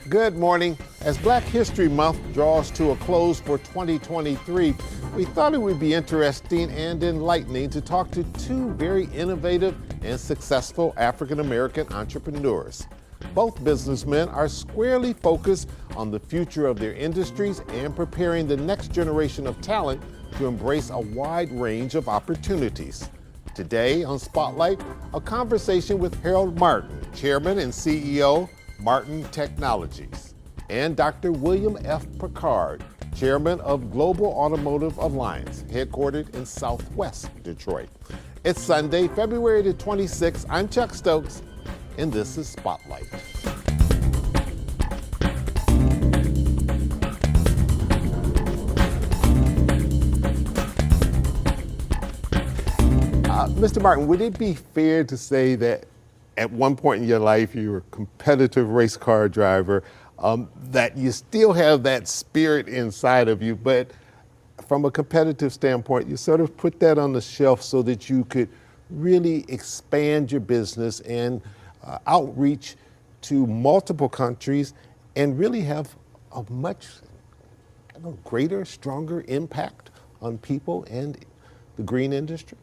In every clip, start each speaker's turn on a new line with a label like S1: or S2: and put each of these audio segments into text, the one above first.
S1: Good morning. As Black History Month draws to a close for 2023, we thought it would be interesting and enlightening to talk to two very innovative and successful African-American entrepreneurs. Both businessmen are squarely focused on the future of their industries and preparing the next generation of talent to embrace a wide range of opportunities. Today on Spotlight, a conversation with Harold Martin, Chairman and CEO, Martin Technologies, and Dr. William F. Prickard, Chairman of Global Automotive Alliance, headquartered in Southwest Detroit. It's Sunday, February the 26th. I'm Chuck Stokes, and this is Spotlight. Mr. Martin, would it be fair to say that at one point in your life you were a competitive race car driver, that you still have that spirit inside of you, but from a competitive standpoint, you sort of put that on the shelf so that you could really expand your business and outreach to multiple countries and really have a much greater, stronger impact on people and the green industry?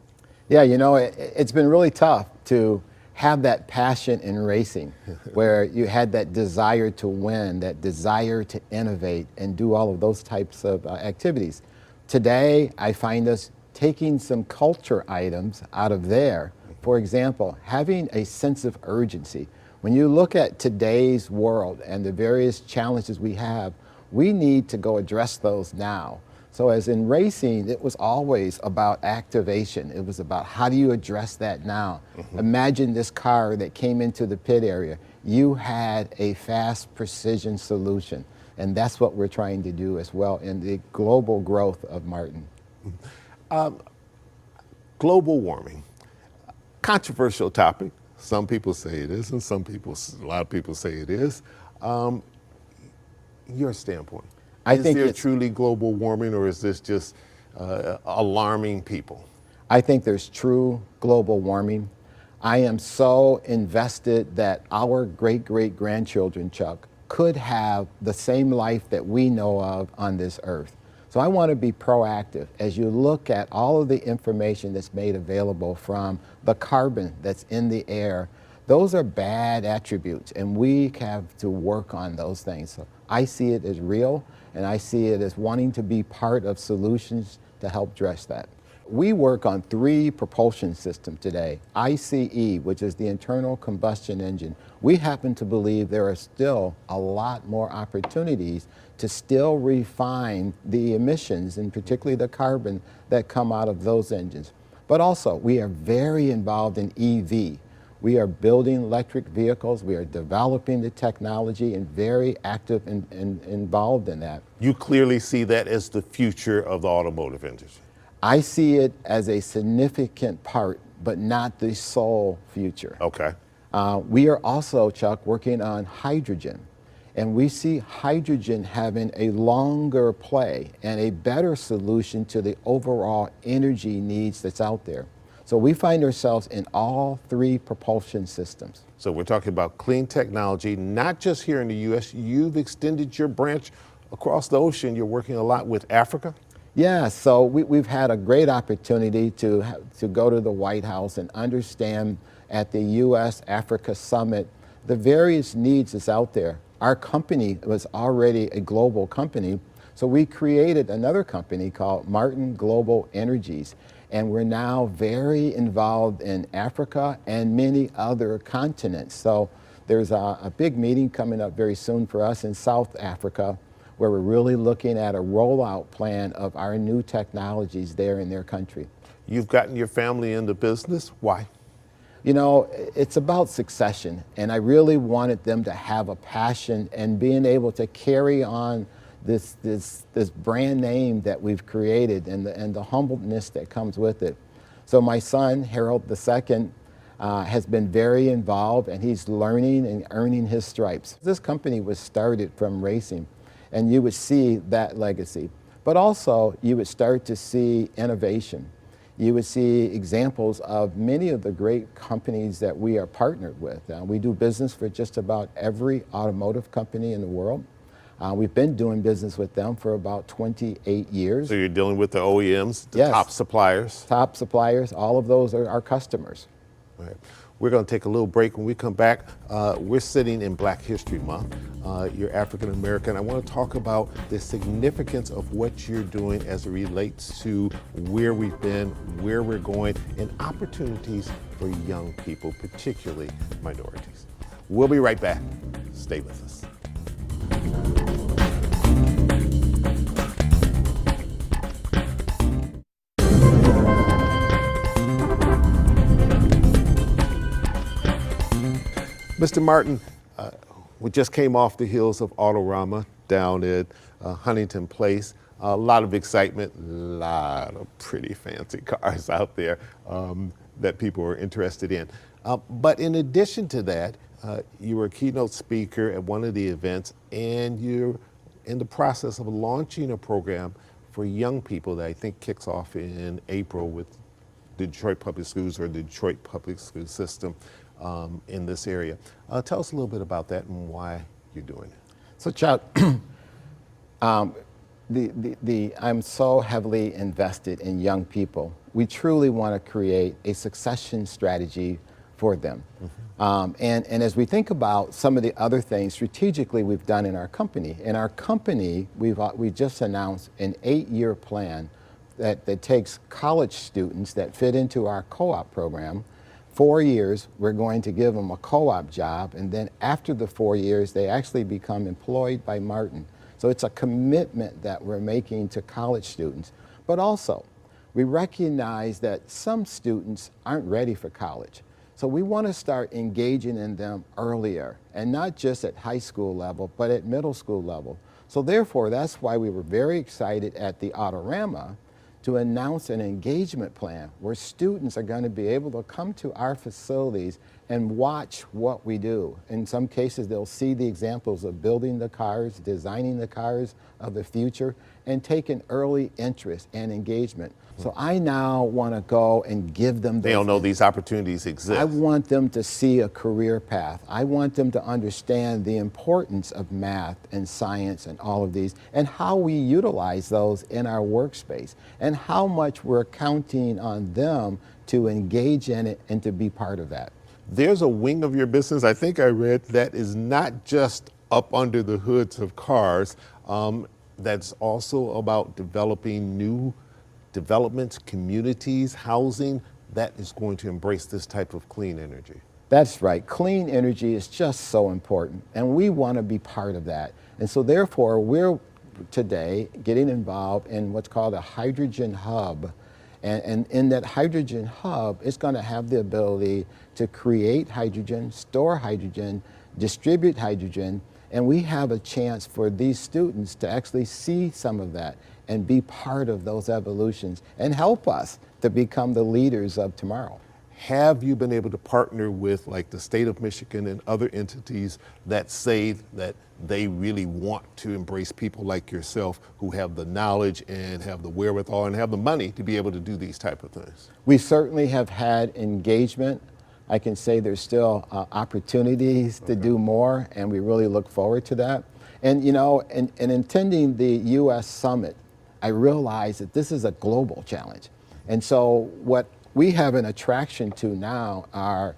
S2: Yeah, you know, it's been really tough to have that passion in racing where you had that desire to win, that desire to innovate and do all of those types of activities. Today, I find us taking some culture items out of there. For example, having a sense of urgency. When you look at today's world and the various challenges we have, we need to go address those now. So as in racing, it was always about activation. It was about how do you address that now? Imagine this car that came into the pit area. You had a fast precision solution. And that's what we're trying to do as well in the global growth of Martin.
S1: Global warming, controversial topic. Some people say it isn't, a lot of people say it is. Your standpoint. Is there truly global warming, or is this just alarming people?
S2: I think there's true global warming. I am so invested that our great-great-grandchildren, Chuck, could have the same life that we know of on this earth. So I want to be proactive as you look at all of the information that's made available from the carbon that's in the air. Those are bad attributes, and we have to work on those things. So I see it as real, and I see it as wanting to be part of solutions to help address that. We work on 3 propulsion systems today. ICE, which is the internal combustion engine. We happen to believe there are still a lot more opportunities to still refine the emissions, and particularly the carbon that come out of those engines. But also, we are very involved in EV. We are building electric vehicles. We are developing the technology and very active and involved in that.
S1: You clearly see that as the future of the automotive industry.
S2: I see it as a significant part, but not the sole future.
S1: Okay.
S2: We are also, Chuck, working on hydrogen. And we see hydrogen having a longer play and a better solution to the overall energy needs that's out there. So we find ourselves in all 3 propulsion systems.
S1: So we're talking about clean technology, not just here in the U.S. You've extended your branch across the ocean. You're working a lot with Africa.
S2: Yeah, so we've had a great opportunity to go to the White House and understand at the U.S.-Africa Summit the various needs that's out there. Our company was already a global company, so we created another company called Martin Global Energies. And we're now very involved in Africa and many other continents. So there's a big meeting coming up very soon for us in South Africa, where we're really looking at a rollout plan of our new technologies there in their country.
S1: You've gotten your family into business. Why?
S2: You know, it's about succession, and I really wanted them to have a passion and being able to carry on this brand name that we've created and the humbleness that comes with it. So my son, Harold II, has been very involved, and he's learning and earning his stripes. This company was started from racing, and you would see that legacy. But also, you would start to see innovation. you would see examples of many of the great companies that we are partnered with. We do business for just about every automotive company in the world. We've been doing business with them for about 28 years.
S1: So you're dealing with the OEMs, the
S2: Yes.
S1: top suppliers?
S2: Top suppliers, all of those are our customers.
S1: All right. We're going to take a little break. When we come back, we're sitting in Black History Month. You're African American. I want to talk about the significance of what you're doing as it relates to where we've been, where we're going, and opportunities for young people, particularly minorities. We'll be right back. Stay with us. Mr. Martin, we just came off the heels of Autorama down at Huntington Place. A lot of excitement, a lot of pretty fancy cars out there that people are interested in. But in addition to that, you were a keynote speaker at one of the events, and you're in the process of launching a program for young people that I think kicks off in April with the Detroit Public Schools or the Detroit Public School System in this area. Tell us a little bit about that and why you're doing it.
S2: So Chuck, I'm so heavily invested in young people. We truly want to create a succession strategy for them. Mm-hmm. And as we think about some of the other things strategically we've done in our company, we just announced an 8-year plan that takes college students that fit into our co-op program. 4 years, we're going to give them a co-op job, and then after the 4 years, they actually become employed by Martin. So it's a commitment that we're making to college students. But also, we recognize that some students aren't ready for college. So we want to start engaging in them earlier, and not just at high school level, but at middle school level. So therefore, that's why we were very excited at the Autorama to announce an engagement plan where students are going to be able to come to our facilities and watch what we do. In some cases, they'll see the examples of building the cars, designing the cars of the future, and take an early interest and engagement. So I now want to go and give them
S1: They don't know these opportunities exist.
S2: I want them to see a career path. I want them to understand the importance of math and science and all of these, and how we utilize those in our workspace, and how much we're counting on them to engage in it and to be part of that.
S1: There's a wing of your business, I think I read, that is not just up under the hoods of cars, that's also about developing new developments, communities, housing, that is going to embrace this type of clean energy.
S2: That's right. Clean energy is just so important, and we want to be part of that. And so therefore, we're today getting involved in what's called a hydrogen hub. And in that hydrogen hub, it's going to have the ability to create hydrogen, store hydrogen, distribute hydrogen, and we have a chance for these students to actually see some of that and be part of those evolutions and help us to become the leaders of tomorrow.
S1: Have you been able to partner with like the state of Michigan and other entities that say that they really want to embrace people like yourself who have the knowledge and have the wherewithal and have the money to be able to do these type of things?
S2: We certainly have had engagement. I can say there's still opportunities to do more, and we really look forward to that. And you know, in attending the U.S. Summit, I realized that this is a global challenge. And so what we have an attraction to now are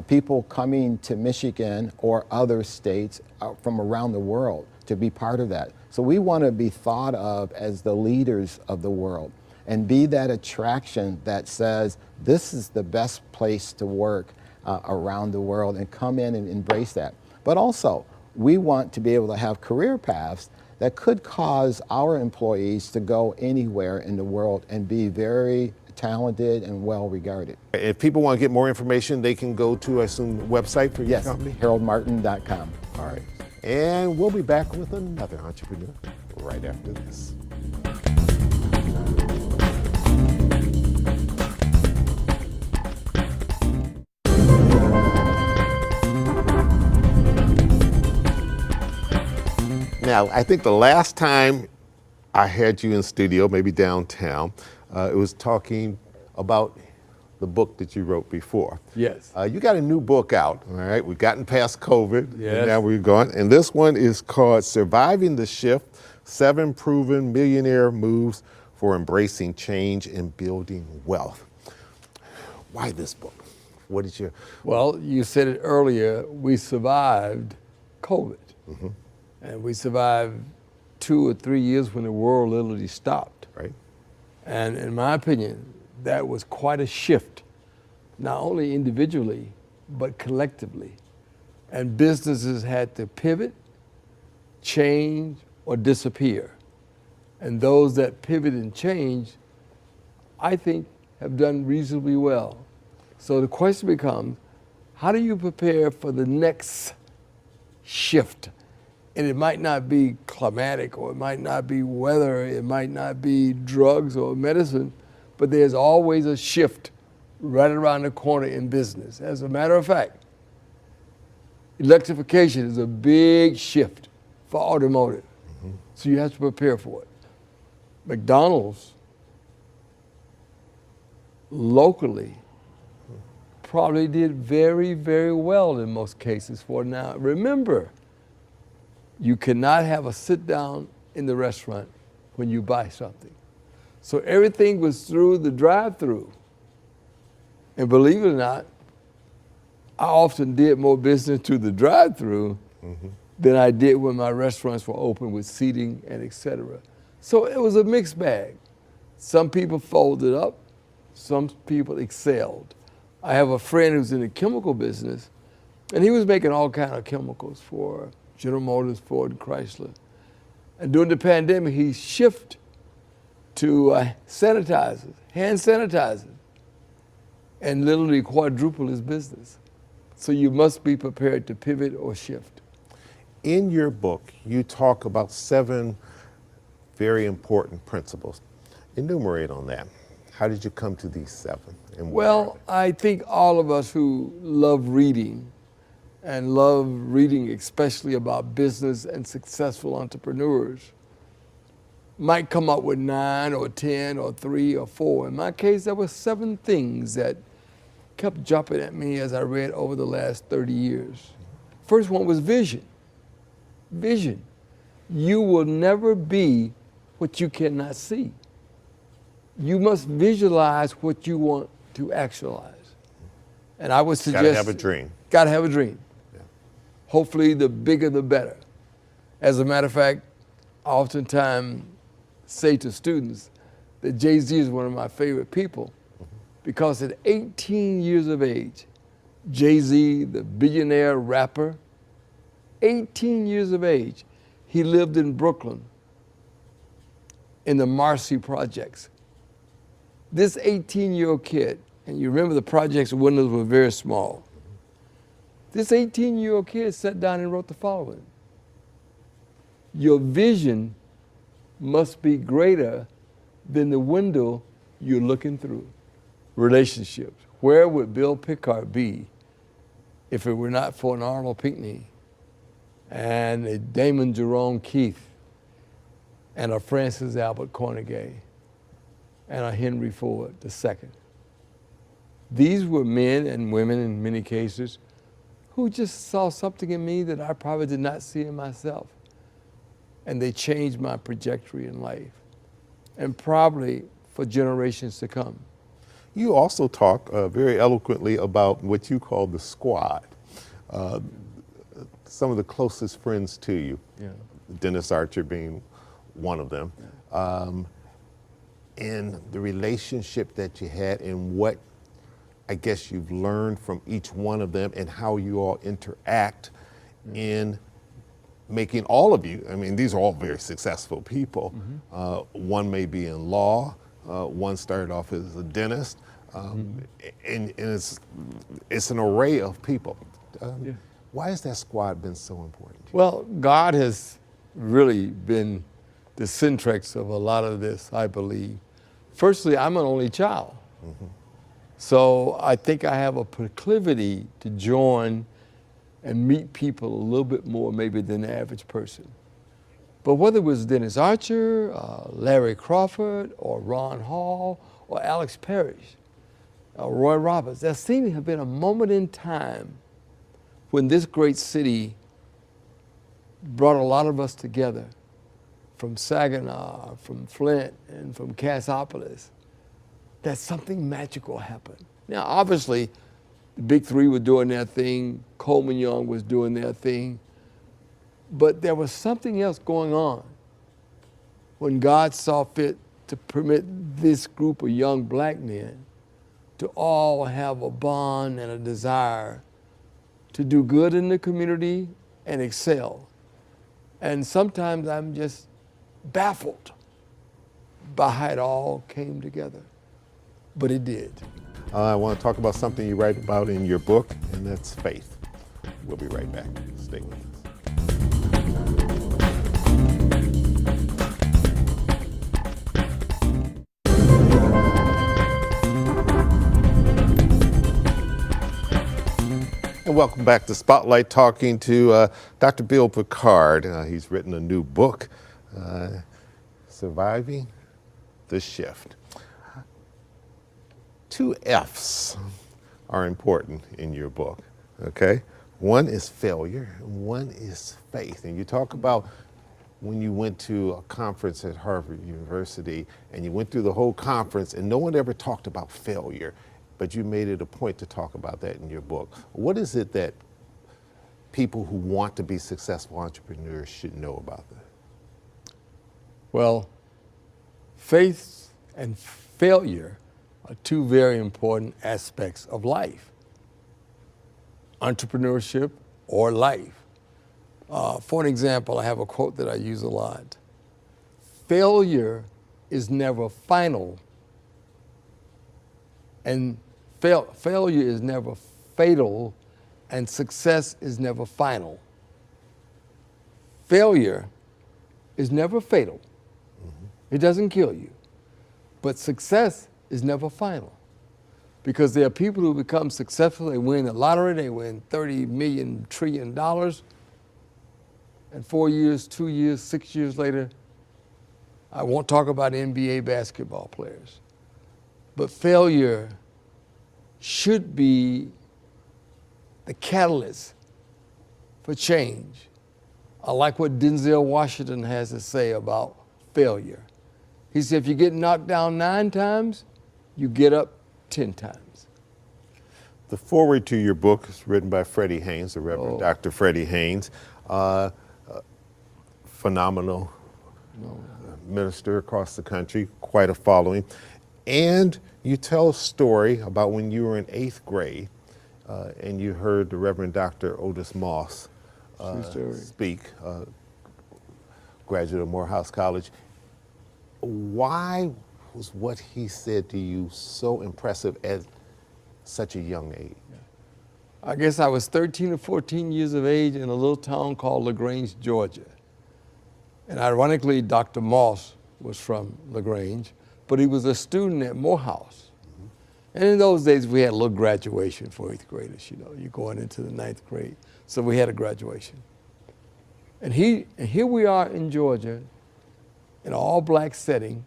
S2: people coming to Michigan or other states from around the world to be part of that. So we want to be thought of as the leaders of the world and be that attraction that says this is the best place to work around the world, and come in and embrace that. But also, we want to be able to have career paths that could cause our employees to go anywhere in the world and be very talented and well regarded.
S1: If people want to get more information, they can go to, I assume, the website for your company?
S2: HaroldMartin.com.
S1: All right. And we'll be back with another entrepreneur right after this. Now, I think the last time I had you in studio, maybe downtown, it was talking about the book that you wrote before.
S3: Yes.
S1: You got a new book out, all right? We've gotten past COVID,
S3: Yes.
S1: and now we're going. And this one is called Surviving the Shift, 7 Proven Millionaire Moves for Embracing Change and Building Wealth. Why this book? What is your...
S3: Well, you said it earlier, we survived COVID. And we survived 2 or 3 years when the world literally stopped.
S1: Right.
S3: And in my opinion, that was quite a shift, not only individually, but collectively. And businesses had to pivot, change, or disappear. And those that pivot and change, I think, have done reasonably well. So the question becomes, how do you prepare for the next shift? And it might not be climatic, or it might not be weather, it might not be drugs or medicine, but there's always a shift right around the corner in business. As a matter of fact, electrification is a big shift for automotive. So you have to prepare for it. McDonald's locally probably did very, very well in most cases for now. Remember, you cannot have a sit down in the restaurant when you buy something. So everything was through the drive-through. And believe it or not, I often did more business through the drive-through than I did when my restaurants were open with seating and et cetera. So it was a mixed bag. Some people folded up, some people excelled. I have a friend who's in the chemical business, and he was making all kinds of chemicals for General Motors, Ford, and Chrysler. And during the pandemic, he shifted to sanitizers, hand sanitizers, and literally quadrupled his business. So you must be prepared to pivot or shift.
S1: In your book, you talk about 7 very important principles. Enumerate on that. How did you come to these 7? And
S3: Well, I think all of us who love reading, and love reading especially about business and successful entrepreneurs, might come up with 9 or 10 or 3 or 4. In my case, there were 7 things that kept jumping at me as I read over the last 30 years. First one was vision. Vision. You will never be what you cannot see. You must visualize what you want to actualize. And I would suggest...
S1: Gotta have a dream.
S3: Gotta have a dream.
S1: Yeah.
S3: Hopefully the bigger the better. As a matter of fact, I oftentimes say to students that Jay-Z is one of my favorite people because at 18 years of age, Jay-Z, the billionaire rapper, 18 years of age, he lived in Brooklyn in the Marcy Projects. This 18-year-old kid, and you remember the projects windows were very small. This 18-year-old kid sat down and wrote the following: your vision must be greater than the window you're looking through. Relationships. Where would Bill Prickard be if it were not for an Arnold Pinckney and a Damon Jerome Keith and a Francis Albert Cornegay and a Henry Ford II? These were men and women in many cases who just saw something in me that I probably did not see in myself. And they changed my trajectory in life, and probably for generations to come.
S1: You also talk very eloquently about what you call the squad, some of the closest friends to you,
S3: Yeah.
S1: Dennis Archer being one of them, and the relationship that you had and what I guess you've learned from each one of them and how you all interact in making all of you, I mean, these are all very successful people. One may be in law, one started off as a dentist, and it's an array of people. Why has that squad been so important?
S3: Well, God has really been the centrex of a lot of this, I believe. Firstly, I'm an only child. So I think I have a proclivity to join and meet people a little bit more maybe than the average person. But whether it was Dennis Archer, Larry Crawford, or Ron Hall, or Alex Parrish, Roy Roberts, there seemed to have been a moment in time when this great city brought a lot of us together from Saginaw, from Flint, and from Cassopolis, that something magical happened. Now, obviously, the Big Three were doing their thing, Coleman Young was doing their thing, but there was something else going on when God saw fit to permit this group of young black men to all have a bond and a desire to do good in the community and excel. And sometimes I'm just baffled by how it all came together. But it did.
S1: I want to talk about something you write about in your book, and that's faith. We'll be right back. Stay with us. And welcome back to Spotlight, talking to Dr. Bill Prickard. He's written a new book, Surviving the Shift. 2 F's are important in your book, okay? One is failure, and one is faith. And you talk about when you went to a conference at Harvard University, and you went through the whole conference, and no one ever talked about failure, but you made it a point to talk about that in your book. What is it that people who want to be successful entrepreneurs should know about that?
S3: Well, faith and failure are 2 very important aspects of life, entrepreneurship or life. For an example, I have a quote that I use a lot. Failure is never final, and failure is never fatal, and success is never final. Failure is never fatal. It doesn't kill you. But success is never final. Because there are people who become successful, they win the lottery, they win $30 million, trillion, and 4 years, 2 years, 6 years later, I won't talk about NBA basketball players, but failure should be the catalyst for change. I like what Denzel Washington has to say about failure. He said, if you get knocked down 9 times, you get up 10 times.
S1: The foreword to your book is written by Freddie Haynes, the Reverend Dr. Freddie Haynes, phenomenal minister across the country, quite a following. And you tell a story about when you were in 8th grade and you heard the Reverend Dr. Otis Moss speak, graduate of Morehouse College. Why was what he said to you so impressive at such a young age?
S3: I guess I was 13 or 14 years of age in a little town called LaGrange, Georgia. And ironically, Dr. Moss was from LaGrange, but he was a student at Morehouse. And in those days, we had a little graduation for 8th graders, you know, you're going into the 9th grade. So we had a graduation. And here we are in Georgia, in an all-black setting.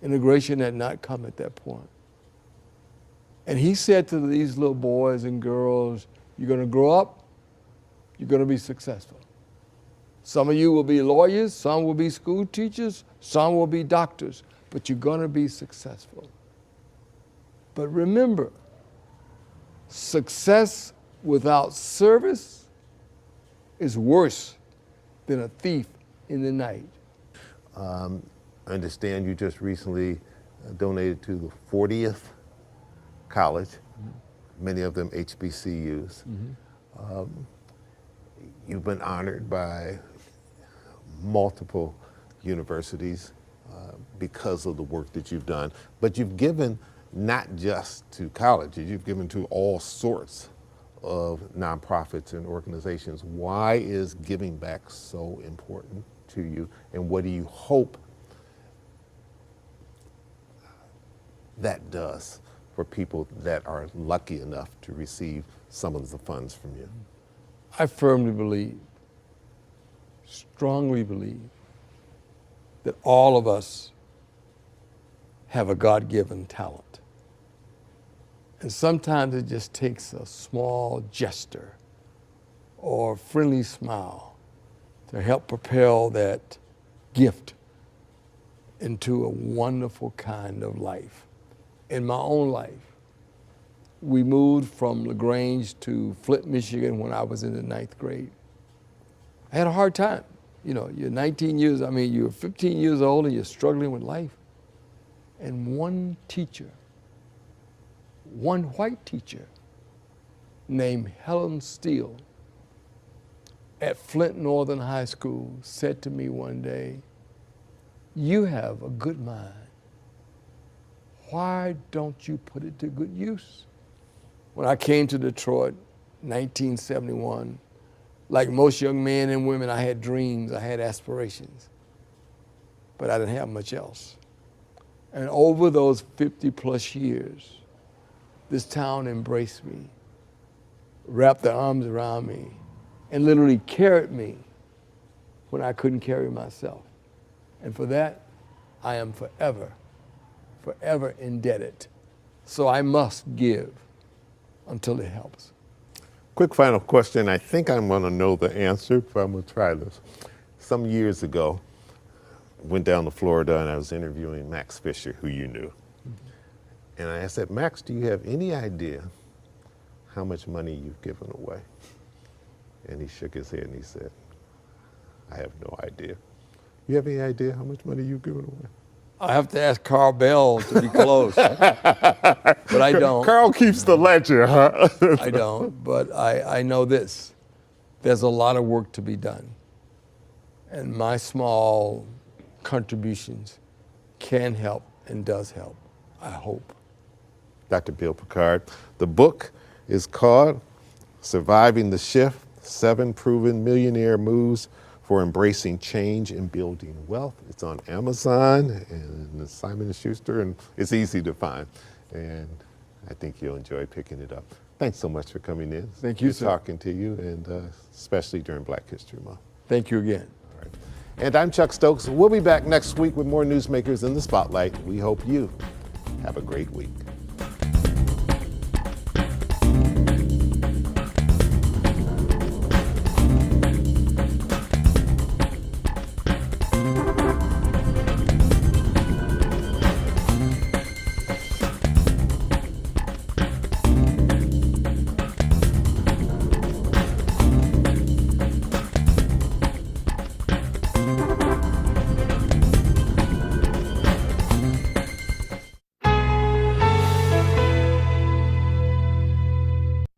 S3: Integration had not come at that point. And he said to these little boys and girls, you're gonna grow up, you're gonna be successful. Some of you will be lawyers, some will be school teachers, some will be doctors, but you're gonna be successful. But remember, success without service is worse than a thief in the night.
S1: I understand you just recently donated to the 40th college, many of them HBCUs. You've been honored by multiple universities because of the work that you've done, but you've given not just to colleges, you've given to all sorts of nonprofits and organizations. Why is giving back so important to you, and what do you hope that does for people that are lucky enough to receive some of the funds from you?
S3: I firmly believe, strongly believe, that all of us have a God-given talent. And sometimes it just takes a small gesture or a friendly smile to help propel that gift into a wonderful kind of life. In my own life, we moved from LaGrange to Flint, Michigan when I was in the 9th grade. I had a hard time. You know, you're 19 years, you're 15 years old and you're struggling with life. And one teacher, one white teacher named Helen Steele at Flint Northern High School said to me one day, "You have a good mind. Why don't you put it to good use?" When I came to Detroit, 1971, like most young men and women, I had dreams, I had aspirations, but I didn't have much else. And over those 50 plus years, this town embraced me, wrapped their arms around me, and literally carried me when I couldn't carry myself. And for that, I am forever, forever indebted. So I must give until it helps.
S1: Quick final question. I think I'm going to know the answer, but I'm going to try this. Some years ago, I went down to Florida and I was interviewing Max Fisher, who you knew. And I said, "Max, do you have any idea how much money you've given away?" And he shook his head and he said, "I have no idea." You have any idea how much money you've given away?
S3: I have to ask Carl Bell to be close, but I don't.
S1: Carl keeps the ledger, huh?
S3: I don't, but I know this. There's a lot of work to be done. And my small contributions can help and does help, I hope.
S1: Dr. Bill Prickard. The book is called Surviving the Shift, 7 Proven Millionaire Moves for Embracing Change and Building Wealth. It's on Amazon and Simon & Schuster, and it's easy to find. And I think you'll enjoy picking it up. Thanks so much for coming in.
S3: Thank you,
S1: Good
S3: sir.
S1: talking to you, and especially during Black History Month.
S3: Thank you again.
S1: All right. And I'm Chuck Stokes. We'll be back next week with more newsmakers in the spotlight. We hope you have a great week.